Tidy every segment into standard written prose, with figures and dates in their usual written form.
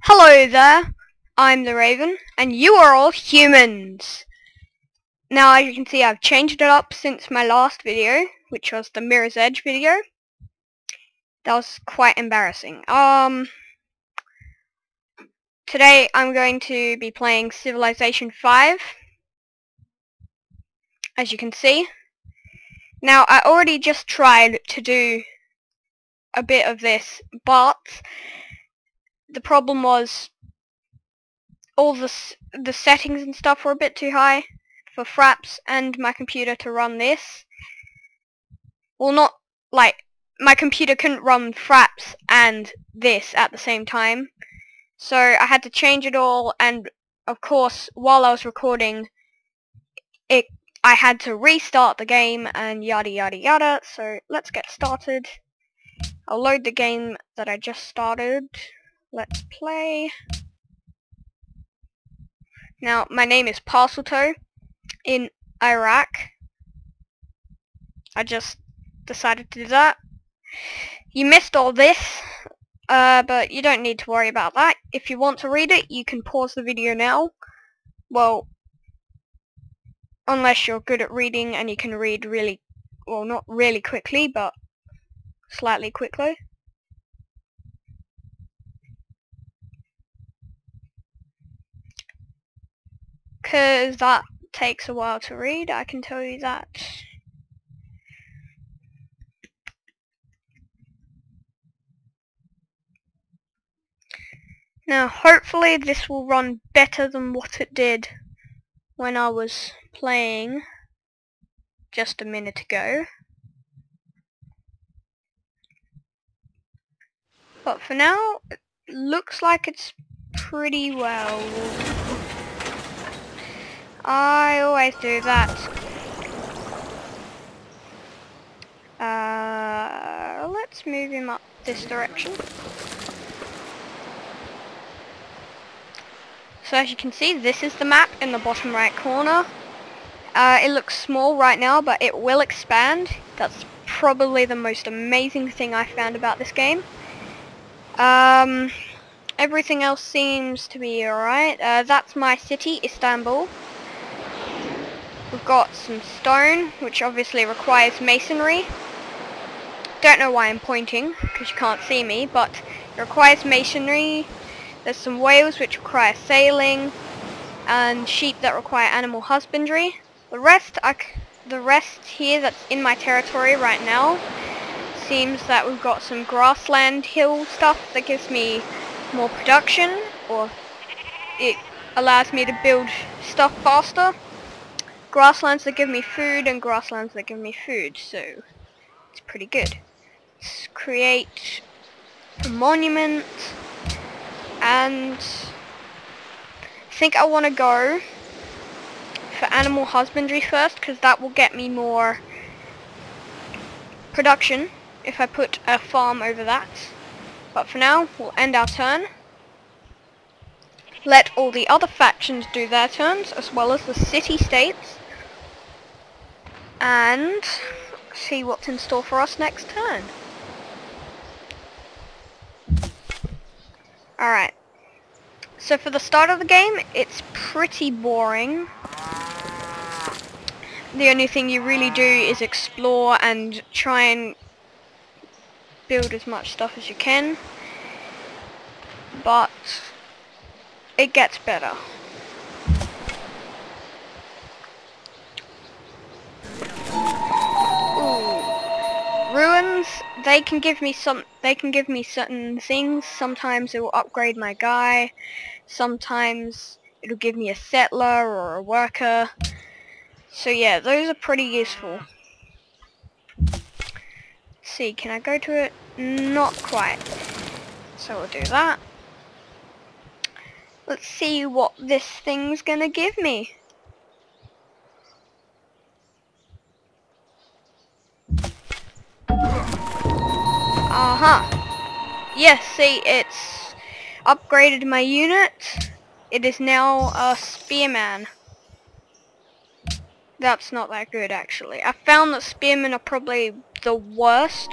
Hello there, I'm the Raven, and you are all humans! Now, as you can see, I've changed it up since my last video, which was the Mirror's Edge video. That was quite embarrassing. Today I'm going to be playing Civilization 5, as you can see. Now, I already just tried to do a bit of this, but the problem was all the settings and stuff were a bit too high for Fraps and my computer to run this. Well, not like my computer couldn't run Fraps and this at the same time, so I had to change it all, and of course while I was recording it I had to restart the game and yada yada yada. So let's get started. I'll load the game that I just started. Let's play. Now, my name is Parceltoe in Iraq. I just decided to do that. You missed all this, but you don't need to worry about that. If you want to read it, you can pause the video now. Well, unless you're good at reading and you can read really, well, not really quickly, but slightly quickly. Because that takes a while to read, I can tell you that. Now, hopefully this will run better than what it did when I was playing just a minute ago. But for now, it looks like it's pretty well. I always do that. Let's move him up this direction. So as you can see, this is the map in the bottom right corner. It looks small right now, but it will expand. That's probably the most amazing thing I found about this game. Everything else seems to be alright. That's my city, Istanbul. We've got some stone, which obviously requires masonry. Don't know why I'm pointing, because you can't see me, but it requires masonry. There's some whales which require sailing, and sheep that require animal husbandry. The rest here that's in my territory right now seems that we've got some grassland hill stuff that gives me more production, or it allows me to build stuff faster. Grasslands that give me food and grasslands that give me food, so it's pretty good. Let's create a monument, and I think I want to go for animal husbandry first, because that will get me more production if I put a farm over that. But for now, we'll end our turn. Let all the other factions do their turns, as well as the city-states, and see what's in store for us next turn. Alright, so for the start of the game, it's pretty boring. The only thing you really do is explore and try and build as much stuff as you can, but it gets better. Ruins, they can give me certain things. Sometimes it will upgrade my guy, sometimes it'll give me a settler or a worker. So yeah, those are pretty useful. Let's see, can I go to it? Not quite. So we'll do that. Let's see what this thing's gonna give me. Yes, see, it's upgraded my unit. It is now a spearman. That's not that good, actually. I found that spearmen are probably the worst.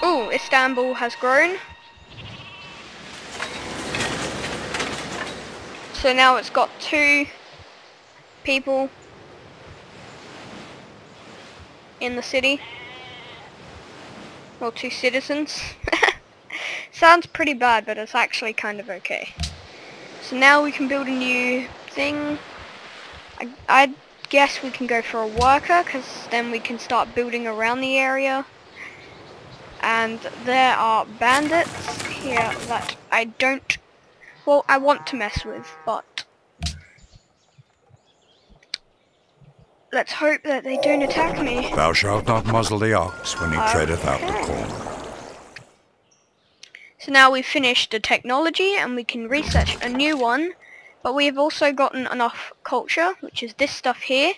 Ooh, Istanbul has grown. So now it's got 2 people in the city. Well, 2 citizens. Sounds pretty bad, but it's actually kind of okay. So now we can build a new thing. I guess we can go for a worker, because then we can start building around the area. And there are bandits here that I don't, well, I want to mess with, but let's hope that they don't attack me. Thou shalt not muzzle the ox when he treadeth out the corn. So now we've finished the technology and we can research a new one, but we've also gotten enough culture, which is this stuff here.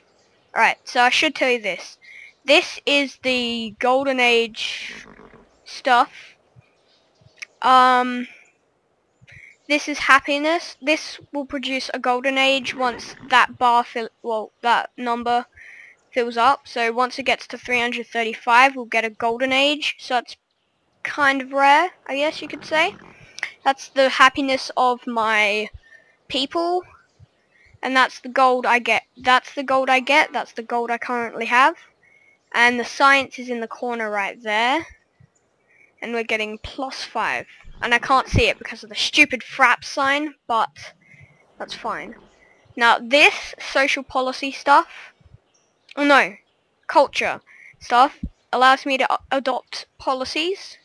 Alright, so I should tell you this. This is the Golden Age stuff. This is happiness. This will produce a Golden Age once that bar that number fills up. So once it gets to 335, we'll get a Golden Age. So it's kind of rare, I guess you could say. That's the happiness of my people, and that's the gold I get. That's the gold I get. That's the gold I currently have. And the science is in the corner right there. And we're getting +5. And I can't see it because of the stupid frap sign, but that's fine. Now this social policy stuff, oh no, culture stuff, allows me to adopt policies,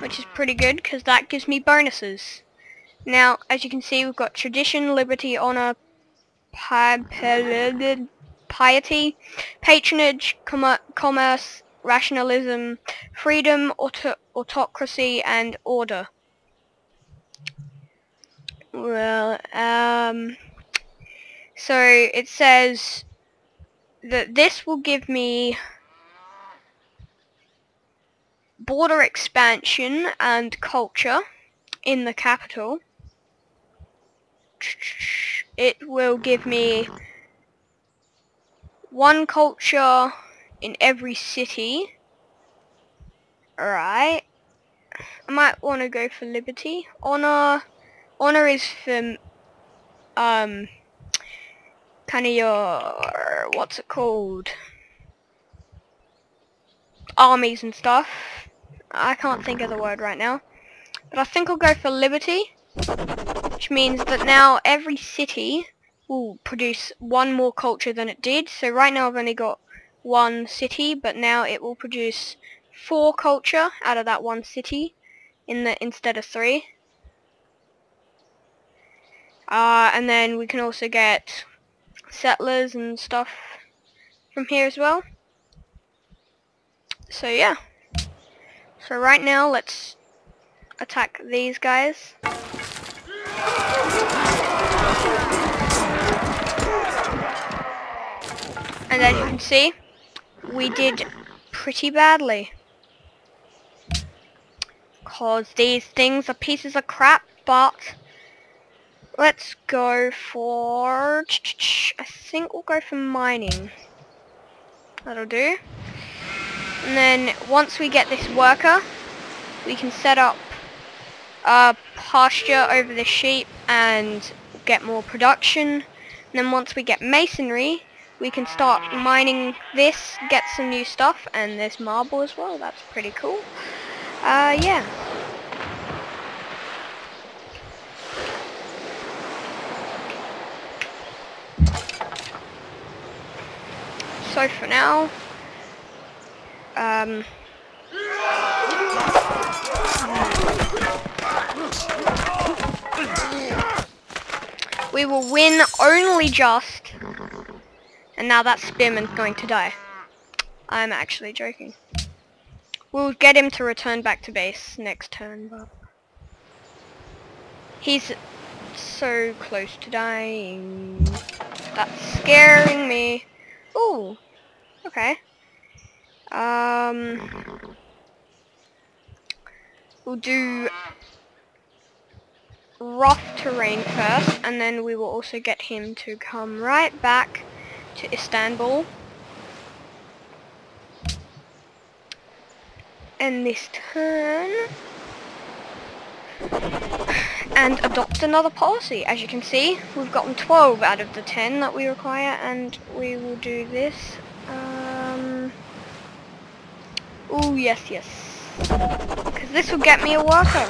which is pretty good because that gives me bonuses. Now, as you can see, we've got tradition, liberty, honor, piety, patronage, commerce, rationalism, freedom, autocracy, and order. Well, so it says that this will give me border expansion and culture in the capital. It will give me 1 culture in every city. Alright. I might want to go for liberty. Honor is for kind of your, what's it called, armies and stuff. I can't think of the word right now, but I think I'll go for liberty, which means that now every city will produce 1 more culture than it did. So right now I've only got 1 city, but now it will produce 4 culture out of that 1 city instead of 3. And then we can also get settlers and stuff from here as well. So yeah. So right now let's attack these guys. And as you can see, we did pretty badly. Cause these things are pieces of crap, but let's go for, I think we'll go for mining. That'll do. And then once we get this worker, we can set up a pasture over the sheep and get more production. And then once we get masonry, we can start mining this, get some new stuff, and there's marble as well. That's pretty cool. Yeah. So for now, we will win only just, and now that spearman's going to die. I'm actually joking. We'll get him to return back to base next turn, but he's so close to dying. That's scaring me. Ooh, okay. We'll do rough terrain first, and then we will also get him to come right back to Istanbul. And this turn, and adopt another policy. As you can see, we've gotten 12 out of the 10 that we require, and we will do this. Oh yes, because this will get me a worker,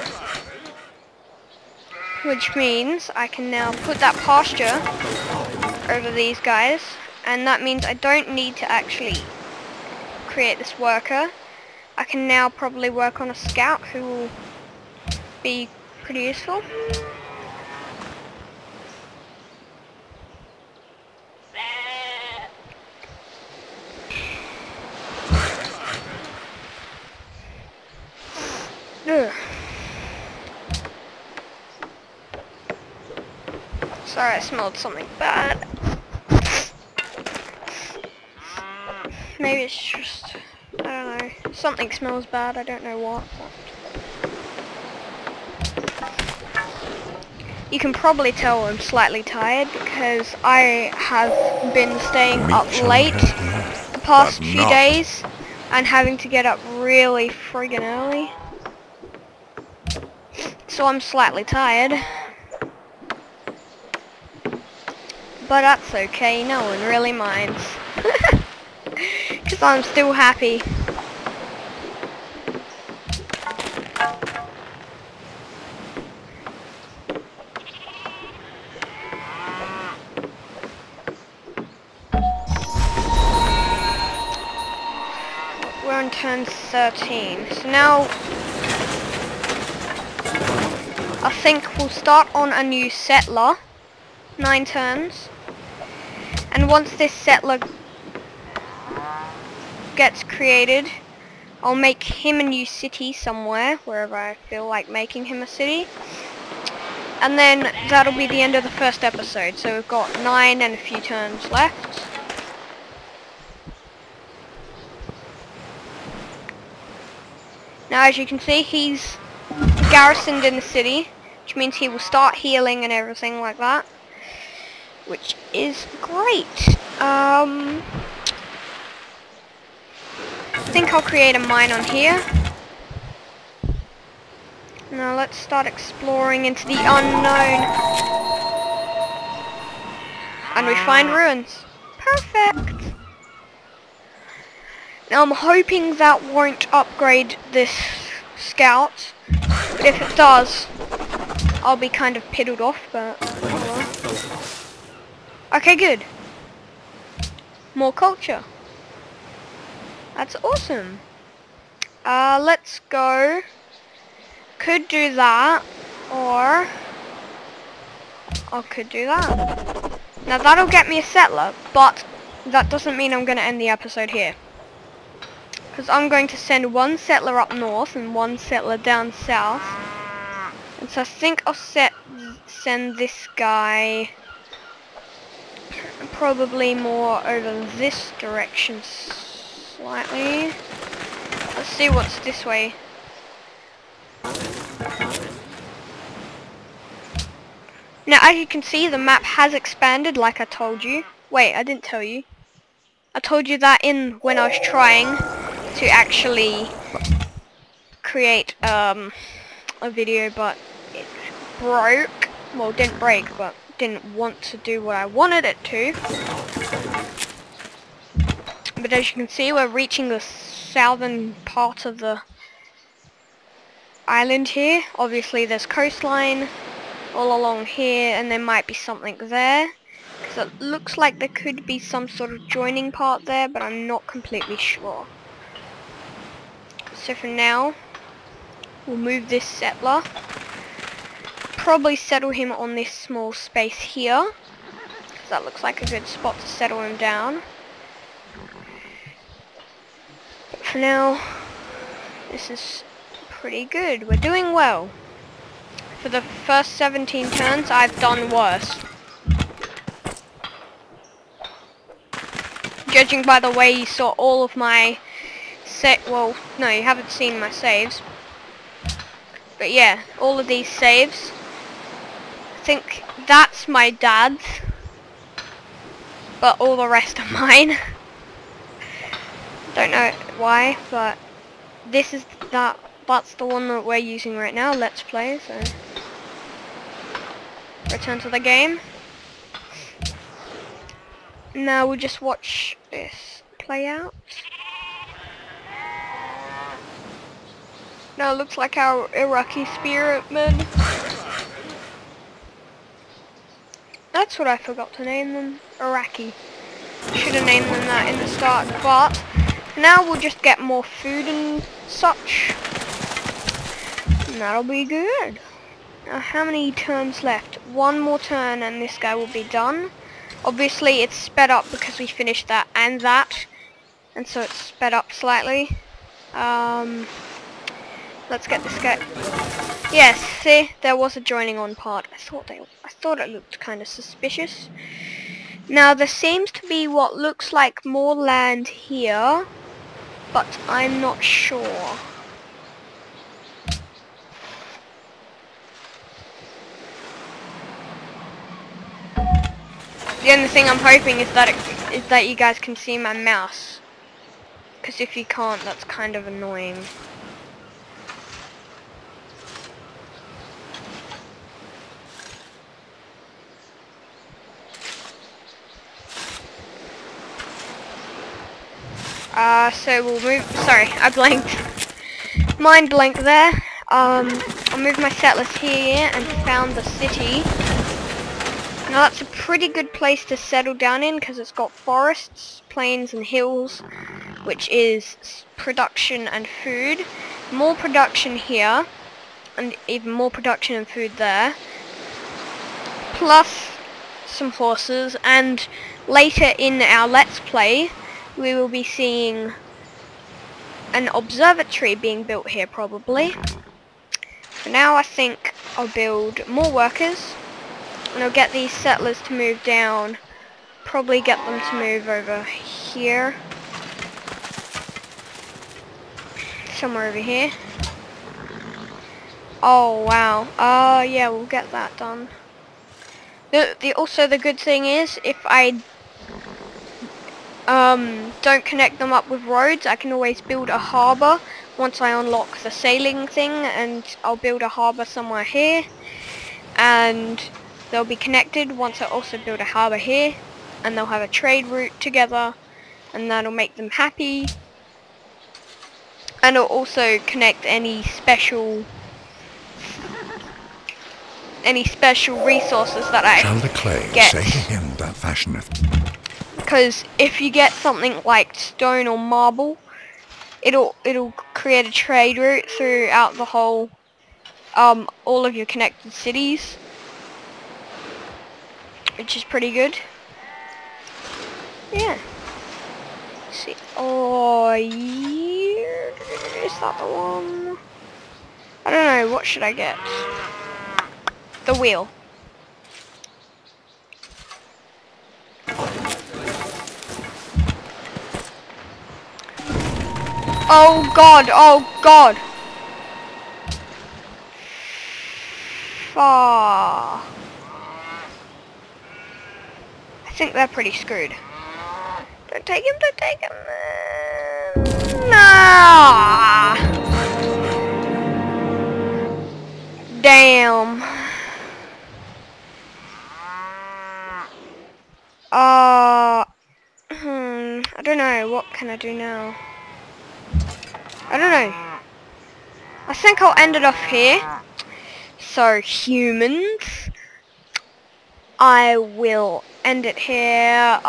which means I can now put that pasture over these guys, and that means I don't need to actually create this worker. I can now probably work on a scout who will be pretty useful. Ugh. Sorry, I smelled something bad. Maybe it's just, I don't know, something smells bad, I don't know what. You can probably tell I'm slightly tired because I have been staying up late the past few days and having to get up really friggin' early. So I'm slightly tired. But that's okay, no one really minds. Because I'm still happy. We're on turn 13. So now I think we'll start on a new settler. 9 turns. And once this settler gets created, I'll make him a new city somewhere, wherever I feel like making him a city. And then that'll be the end of the first episode. So we've got 9 and a few turns left. Now as you can see, he's garrisoned in the city, which means he will start healing and everything like that, which is great. I think I'll create a mine on here. Now let's start exploring into the unknown. And we find ruins. Perfect! Now I'm hoping that won't upgrade this scout, but if it does, I'll be kind of piddled off, but oh well. Okay, good. More culture. That's awesome. Let's go. Could do that, or I could do that. Now that'll get me a settler, but that doesn't mean I'm going to end the episode here. Because I'm going to send 1 settler up north and 1 settler down south. And so I think I'll send this guy probably more over this direction slightly. Let's see what's this way. Now as you can see, the map has expanded like I told you. Wait, I didn't tell you. I told you that when I was trying to actually create a video, but it broke. Well, it didn't break, but didn't want to do what I wanted it to. But as you can see, we're reaching the southern part of the island here. Obviously there's coastline all along here, and there might be something there, because it looks like there could be some sort of joining part there, but I'm not completely sure. So for now, we'll move this settler, probably settle him on this small space here, because that looks like a good spot to settle him down. But for now, this is pretty good. We're doing well. For the first 17 turns, I've done worse. Judging by the way you saw all of my well, no, you haven't seen my saves. But yeah, all of these saves. I think that's my dad's, but all the rest are mine. Don't know why, but this is that's the one that we're using right now. Let's play. So return to the game. Now we'll just watch this play out. Now it looks like our Iraqi spearmen. That's what I forgot to name them. Iraqi. Should have named them that in the start, but now we'll just get more food and such. And that'll be good. Now how many turns left? One more turn and this guy will be done. Obviously it's sped up because we finished that and that. And so it's sped up slightly. Let's get this guy. Yes, see, there was a joining on part. I thought it looked kind of suspicious. Now there seems to be what looks like more land here, but I'm not sure. The only thing I'm hoping is that you guys can see my mouse, because if you can't, that's kind of annoying. So we'll move. Sorry, I blanked. Mind blank there. I'll move my settlers here and found the city. Now that's a pretty good place to settle down in because it's got forests, plains and hills, which is production and food. More production here, and even more production and food there. Plus some horses, and later in our Let's Play, we will be seeing an observatory being built here probably. For now I think I'll build more workers and I'll get these settlers to move down. Probably get them to move over here. Somewhere over here. Oh wow. Yeah, we'll get that done. Also the good thing is if I don't connect them up with roads, I can always build a harbour once I unlock the sailing thing, and I'll build a harbour somewhere here and they'll be connected once I also build a harbour here, and they'll have a trade route together and that'll make them happy, and it'll also connect any special resources that I Shall the clay get. say to him that fashioneth? Because if you get something like stone or marble, it'll create a trade route throughout the whole, all of your connected cities, which is pretty good. Yeah. Let's see. Oh, yeah. Is that the one? I don't know. What should I get? The wheel. Oh god, oh god. Ah. I think they're pretty screwed. Don't take him, don't take him. Nah. Damn. I don't know, what can I do now? I don't know. I think I'll end it off here. So humans, I will end it here.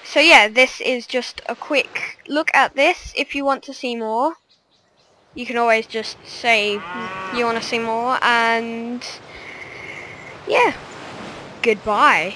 So yeah, this is just a quick look at this. If you want to see more, you can always just say you want to see more, and yeah, goodbye.